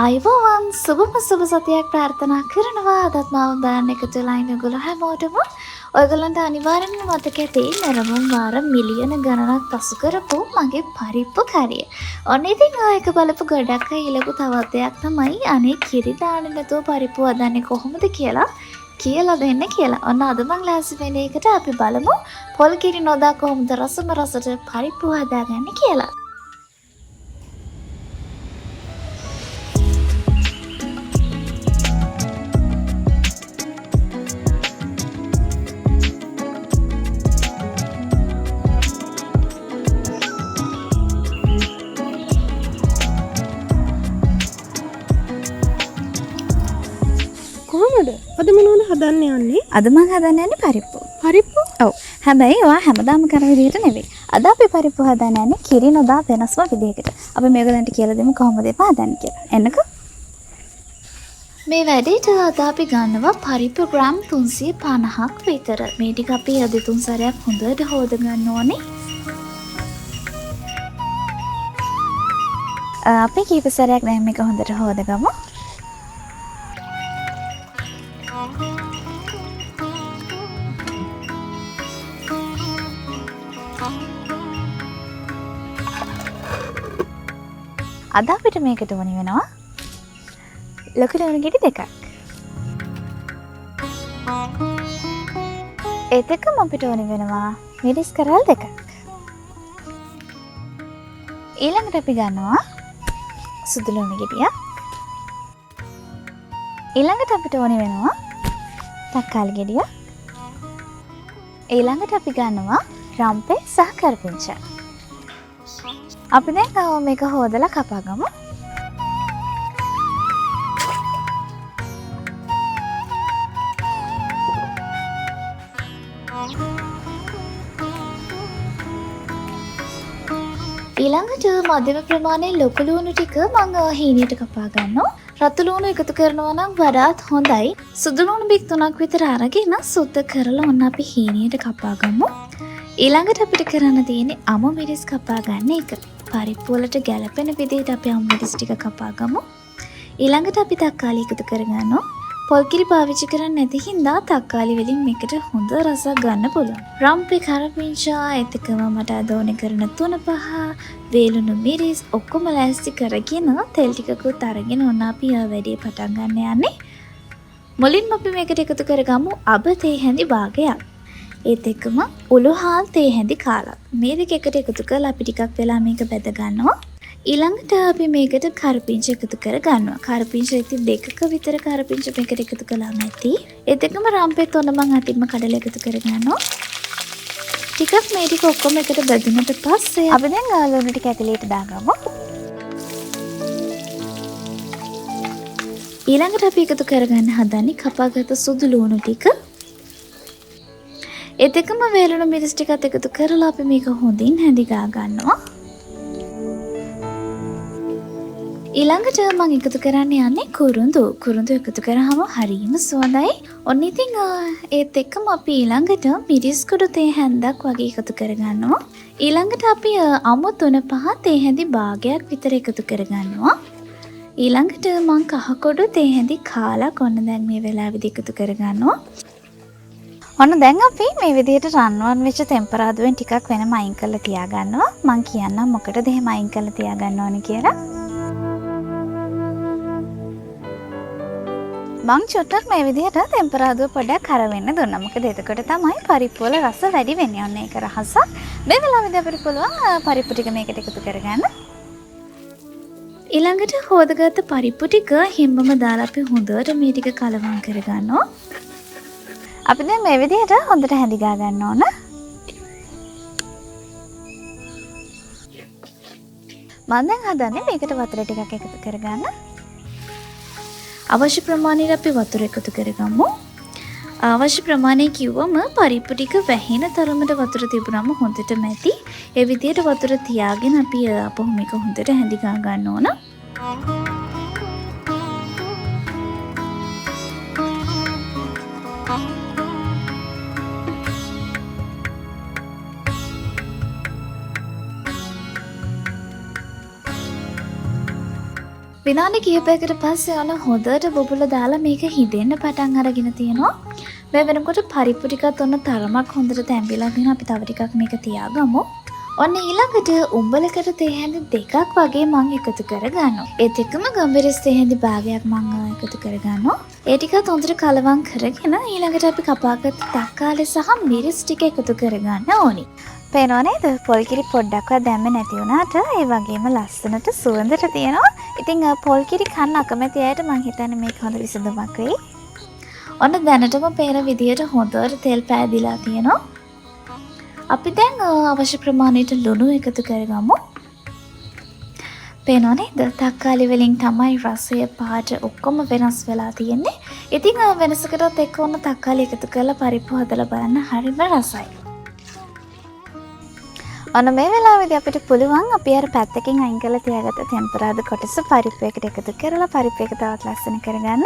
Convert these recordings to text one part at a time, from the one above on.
අයිබෝවන් සුබම සුබ සතියක් ප්‍රාර්ථනා කරනවා. අදත් මාව බලන්න එකතු වෙලා ඉන්න ඔයගොල්ලෝ හැමෝටම ඔයගොල්ලන්ට අනිවාර්යෙන්ම මතක ඇති නරඹුම් වාර මිලියන ගණනක් පසු කරපු මගේ පරිප්පු කරිය. ඔන්න ඉතින් ඒක බලපු ගොඩක් අය ඊළඟ තවත් දෙයක් තමයි අනේ කිරි දාන්නේ නැතුව පරිප්පු හදන්නේ කොහොමද කියලා දෙන්න කියලා. ඔන්න අද මං ලෑස්ති වෙන එකට අපි බලමු පොල් කිරි නොදා කොහොමද රසම රසට පරිප්පු හදාගන්නේ කියලා. අද මොනවද හදන්න යන්නේ? අද මම හදන්න යන්නේ පරිප්පු. පරිප්පු? ඔව්. හැබැයි ඔයා හැමදාම කරන විදිහට නෙවෙයි. අද අපි පරිප්පු හදන්න යන්නේ කිරි නොදා වෙනස්ම විදිහකට. අපි මේගොල්ලන්ට කියලා දෙමු කොහොමද ඒක හදන්නේ කියලා. එන්නකෝ. මේ වැඩේට අද අපි ගන්නවා පරිප්පු ග්‍රෑම් 350ක් විතර. මේ ටික අපි අද තුන් සැරයක් හොඳට හොද ගන්න ඕනේ. අපි කීප සැරයක් දැන් මේක හොඳට හොදගමු. අද අපිට මේකට ඕනි වෙනවා ලොකු ලුණු ගෙඩි දෙකක්. ඒත් එක්කම අපිට ඕනි වෙනවා මිරිස් කරල් දෙකක්. ඊළඟට අපි ගන්නවා සුදු ලුණු ගෙඩියක්. ඊළඟට අපිට ඕනි වෙනවා තක්කාලි ගෙඩියක්. ඊළඟට අපි ගන්නවා රම්පේ සහ කරපිංචා. අපි දැන් මේක හොදලා කපා ගමු. ඊළඟට මධ්‍යම ප්‍රමාණයේ ලොකු ලුණු ටික මම හීනියට කපා ගන්නවා. රතු ලුණු එකතු කරනවා නම් වඩාත් හොඳයි. සුදු ලුණු බික් 3ක් විතර අරගෙන සුද්ධ කරලා ඔන්න අපි හීනියට කපා ගමු. ඊළඟට අපිට කරන්න තියෙන්නේ අමු මිරිස් කපා ගන්න එක. පරිප්පු වලට ගැලපෙන විදිහට අපි අමු මිරිස් ටික කපා ගමු. ඊළඟට අපි තක්කාලි එකතු කරගන්නවා. පොල් කිරි පාවිච්චි කරන්නේ නැති හින්දා තක්කාලි වලින් මේකට හොඳ රසක් ගන්න පුළුවන්. රම්පේ කරපිංචා එතකම මට අදෝන කරන 3-5 වේලුණු මිරිස් ඔක්කොම ලෑස්ති කරගෙන තෙල් ටිකකුත් අරගෙන ඔන්න අපි වැඩේ පටන් ගන්න යන්නේ. මුලින්ම අපි මේකට එකතු කරගමු අබ තේ හැඳි භාගයක්. ඒත් එක්කම උළුහාල් තේ හැඳි කාලක්. මේ දෙක එකට එකතු කරලා අපි ටිකක් වෙලා මේක බෙද ගන්නවා. ඊළඟට අපි මේකට කරපිංච එකතු කර ගන්නවා. කරපිංච ඉතින් දෙකක විතර කරපිංච මේකට එකතු කළාම ඇති. ඒත් එක්කම රම්පෙත් ඔන්න මං අතින්ම කඩලා එකතු කර ගන්නවා. ටිකක් මේ ටික ඔක්කොම එකට බෙදුනට පස්සේ අපි දැන් ලුණු ටික ඇතුළේට දාගමු. ඊළඟට අපි එකතු කරගන්න හදන්නේ කපාගත්ත සුදු ලුණු ටික. ඒත් එක්කම වේලුණු මිරිස් ටිකත් එකතු කරලා අපි මේක හොඳින් හැඳි ගා ගන්නවා. ඊළඟට මම එකතු කරන්න යන්නේ කුරුඳු. කුරුඳු එකතු කරාම හරියම සුවඳයි. ඔන්න ඉතින් ඒත් එක්කම අපි ඊළඟට මිරිස් කුඩු තේ හැන්දක් වගේ එකතු කරගන්නවා. ඊළඟට අපි අමු 3-5 තේ හැඳි භාගයක් විතර එකතු කරගන්නවා. ඊළඟට මම කහ කුඩු තේ හැඳි කාලක් ඔන්න දැන් මේ වෙලාවෙදි එකතු කරගන්නවා. ඔන්න දැන් අපි මේ විදිහට රන්වන් වෙච්ච ටෙම්පරාදුවෙන් ටිකක් වෙනම අයින් කරලා තියාගන්නවා. මම කියන්නම් මොකටද එහෙම අයින් කරලා තියාගන්න ඕනේ කියලා. මං චුට්ටක් මේ විදිහට ටෙම්පරාදුව පොඩ්ඩක් කර වෙන්න දුන්නා. මොකද එතකොට තමයි පරිප්පු වල රස වැඩි වෙන්නේ. ඔන්න ඒක රහස. මේ වෙලාවෙදී අපිට පුළුවන් පරිප්පු ටික මේකට එකතු කරගන්න. ඊළඟට හොදගත්ත පරිප්පු ටික හිම්මම දාලා අපි හොඳට මේ ටික කලවම් කරගන්නවා. අපි දැන් මේ විදිහට හොඳට හැඳි ගා ගන්න ඕන. මම දැන් හදන්නේ මේකට වතුර ටිකක් එකතු කරගන්න. අවශ්‍ය ප්‍රමාණයට අපි වතුර එකතු කරගමු. අවශ්‍ය ප්‍රමාණය කිව්වම පරිප්පු ටික වැහෙන තරමට වතුර තිබුණාම හොඳටම ඇති. ඒ විදිහට වතුර තියාගෙන අපි අපො මේක හොඳට හැඳි ගා ගන්න ඕන. විනාඩි කිහිපයකට පස්සේ ඔන්න හොඳට බොබුල දාලා මේක හිදෙන්න පටන් අරගෙන තියෙනවා. මේ වෙනකොට පරිප්පු ටිකත් ඔන්න තරමක් හොඳට තැඹිලා ගෙන අපි තව ටිකක් මේක තියාගමු. ඔන්න ඊළඟට උඹලකට තේ හැඳි දෙකක් වගේ මම එකතු කරගන්නවා. ඒත් එක්කම ගම්බිරිස් තේ හැඳි භාගයක් මම එකතු කරගන්නවා. ඒ ටිකත් හොඳට කලවම් කරගෙන ඊළඟට අපි කපාගත්ත තක්කාලි සහ මිරිස් ටික එකතු කරගන්න ඕනි. පේනව නේද? පොල් කිරි පොඩ්ඩක්වත් දැම්මේ නැති වුණාට ඒ වගේම ලස්සනට සුවඳට තියෙනවා. ඉතින් පොල් කිරි කන්න අකමැති අයට මම හිතන්නේ මේක හොඳ විසඳුමක් වෙයි. ඔන්න දැනටම පේන විදියට හොඳට තෙල් පෑදිලා තියෙනවා. අපි දැන් අවශ්‍ය ප්‍රමාණයට ලුණු එකතු කරගමු. පේනව නේද? තක්කාලි වලින් තමයි රසය පාට ඔක්කොම වෙනස් වෙලා තියෙන්නේ. ඉතින් වෙනසකටත් එක්ක ඔන්න තක්කාලි එකතු කරලා පරිප්පු හදලා බලන්න හරිම රසයි. ඔන්න මේ වෙලාවේදී අපිට පුළුවන් අපි අර පැත්තකින් අයින් කරලා තියාගත්ත ටෙම්පරාදු කොටස පරිප්පු එකට එකතු කරලා පරිප්පු එක තවත් ලස්සන කරගන්න.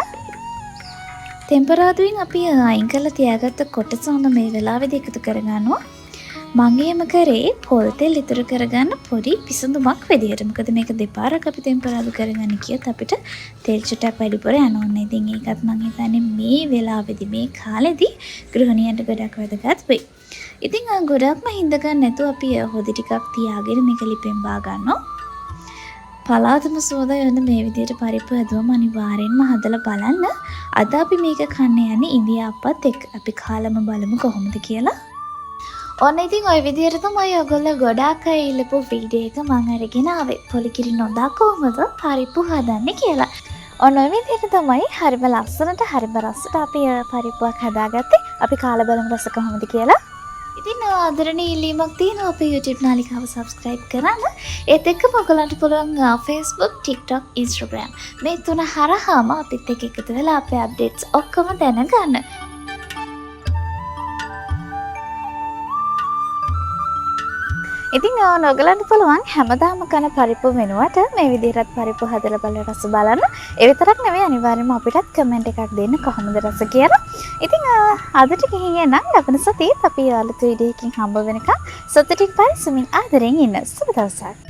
ටෙම්පරාදුවෙන් අපි අයින් කරලා තියාගත්ත කොටස ඔන්න මේ වෙලාවේදී එකතු කරගන්නවා. මම එහෙම කරේ පොල් තෙල් ඉතුරු කරගන්න පොඩි විසඳුමක් විදියට. මොකද මේක දෙපාරක් අපි ටෙම්පරාදු කරගන්න කියත් අපිට තෙල් චුට්ටක් වැඩිපුර යනවා. ඉතින් ඒකත් මම හිතන්නේ මේ වෙලාවේදී මේ කාලෙදී ගෘහණියන්ට ගොඩක් වැදගත් වෙයි. ඉතින් ගොඩක්ම හින්ද ගන්න නැතුව අපි හොදි ටිකක් තියාගෙන මේක ලිපෙන් බා ගන්නවා. පලාතම සෝදා යන මේ විදියට පරිප්පු හදුවම අනිවාර්යෙන්ම හදලා බලන්න. අද අපි මේක කන්න යන්නේ ඉන්දියාප්පත් එක්ක. අපි කාලම බලමු කොහොමද කියලා. ඔන්න ඉතින් ওই විදියට තමයි ඔයගොල්ලෝ ගොඩාක් අය ඉල්ලපු වීඩියෝ එක මම අරගෙන ආවේ. පොලිකිරි නොදා කොහොමද පරිප්පු හදන්නේ කියලා. ඔන්න ඔය විදියට තමයි හරිම ලස්සනට හරිම රසට අපි පරිප්පුවක් හදාගත්තේ. අපි කාලා බලමු රස කොහොමද කියලා. ඉතින් ආදරණීය ඉල්ලීමක් තියෙනවා අපේ YouTube නාලිකාව subscribe කරන්න. ඒත් එක්කම ඔයගලන්ට පුළුවන් Facebook, TikTok, Instagram මේ තුන හරහාම අපිත් එක්ක එකතු වෙලා අපේ updates ඔක්කොම දැනගන්න. ඉතින් ඔයගලන්ට පුළුවන් හැමදාම කන පරිප්පු වෙනුවට මේ විදිහට පරිප්පු හදලා බලලා රස බලන්න. ඒ විතරක් නෙවෙයි අනිවාර්යයෙන්ම අපිටත් කමෙන්ට් එකක් දෙන්න කොහොමද රස කියලා. ඉතින් අදට ගිහින් නම් ලබන සතියේත් අපි අලුත් වීඩියෝ එකකින් හම්බ වෙනකම් සතුටින් පරිස්සමින් ආදරෙන් ඉන්න. සුබ දවසක්.